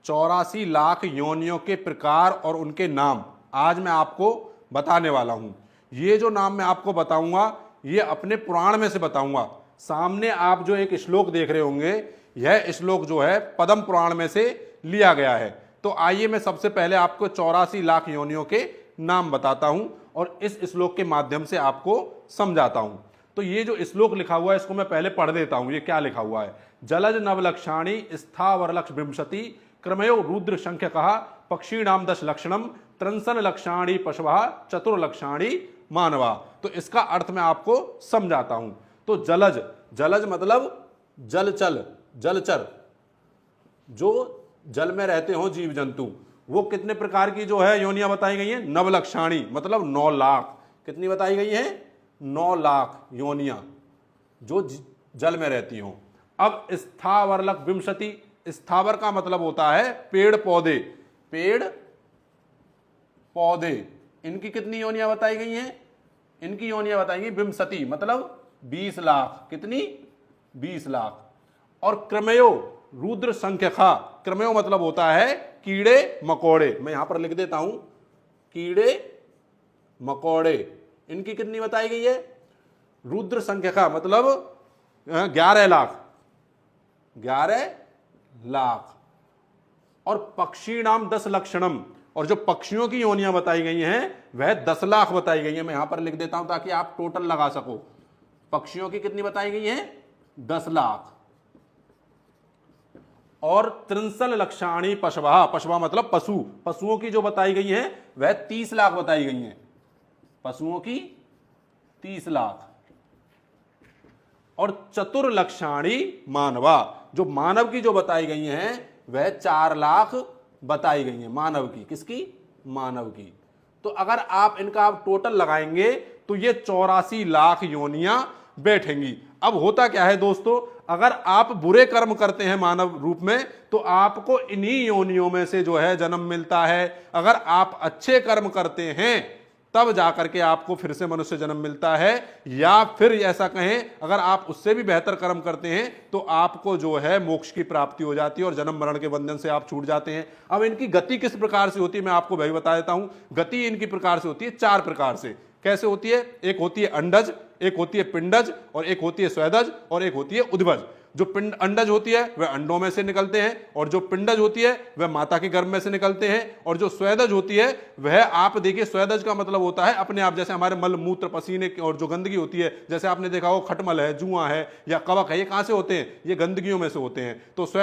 84 लाख योनियों के प्रकार और उनके नाम आज मैं आपको बताने वाला हूं। ये जो नाम मैं आपको बताऊंगा ये अपने पुराण में से बताऊंगा। सामने आप जो एक श्लोक देख रहे होंगे, यह श्लोक जो है पद्म पुराण में से लिया गया है। तो आइए मैं सबसे पहले आपको 84 लाख योनियों के नाम बताता हूं और इस श्लोक के माध्यम से आपको समझाता हूं। तो ये जो श्लोक लिखा हुआ है इसको मैं पहले पढ़ देता हूं। ये क्या लिखा हुआ है? जलज नवलक्षाणी स्थावरलक्ष विंशति क्रमयो रुद्र संख्य कहा पक्षीणाम 10 लक्षणम त्रंसन लक्षाणी पशवः चतुर्लक्षाणी मानवा। तो इसका अर्थ मैं आपको समझाता हूं। तो जलज, जलज मतलब जलचल, जलचर, जो जल में रहते हो जीव जंतु, वो कितने प्रकार की जो है योनियां बताई गई हैं? नवलक्षाणी मतलब 9 लाख। कितनी बताई गई है? 9 लाख योनियां जो जल में रहती हो। अब स्थावरलक विंशति, स्थावर का मतलब होता है पेड़ पौधे, पेड़ पौधे, इनकी कितनी योनियां बताई गई हैं? इनकी योनियां बताई गई विंशति मतलब 20 लाख। कितनी? 20 लाख। और क्रमयो रुद्र संख्यका, क्रमयो मतलब होता है कीड़े मकोड़े, मैं यहां पर लिख देता हूं कीड़े मकोड़े, इनकी कितनी बताई गई है? रुद्र संख्यका मतलब 11 लाख, 11 लाख। और पक्षी नाम 10 लक्षणम, और जो पक्षियों की योनियां बताई गई हैं वह 10 लाख बताई गई हैं। मैं यहां पर लिख देता हूं ताकि आप टोटल लगा सको। पक्षियों की कितनी बताई गई हैं? 10 लाख। और त्रिंसल लक्षाणी पशवा, पशवा मतलब पशु, पशुओं की जो बताई गई है वह 30 लाख बताई गई हैं। पशुओं की 30 लाख। और चतुर्लक्षाणी मानवा, जो मानव की जो बताई गई हैं वह 4 लाख बताई गई हैं। मानव की, किसकी? मानव की। तो अगर आप इनका आप टोटल लगाएंगे तो ये 84 लाख योनियां बैठेंगी। अब होता क्या है दोस्तों, अगर आप बुरे कर्म करते हैं मानव रूप में तो आपको इन्हीं योनियों में से जो है जन्म मिलता है। अगर आप अच्छे कर्म करते हैं तब जाकर के आपको फिर से मनुष्य जन्म मिलता है, या फिर ऐसा कहें अगर आप उससे भी बेहतर कर्म करते हैं तो आपको जो है मोक्ष की प्राप्ति हो जाती है और जन्म मरण के बंधन से आप छूट जाते हैं। अब इनकी गति किस प्रकार से होती है मैं आपको भाई बता देता हूं। गति इनकी प्रकार से होती है 4 प्रकार से। कैसे होती है? एक होती है अंडज, एक होती है पिंडज, और एक होती है स्वेदज, और एक होती है उद्भज। जो पिंड अंडज होती है वह अंडों में से निकलते हैं, और जो पिंडज होती है वह माता के गर्भ में से निकलते हैं, और जो स्वेदज होती है वह आप देखिए, स्वेदज का मतलब होता है अपने आप, जैसे हमारे मल मूत्र पसीने और जो गंदगी होती है, जैसे आपने देखा हो खटमल है, जुआ है या कवक है, ये कहां से होते हैं? ये गंदगियों में से होते हैं। तो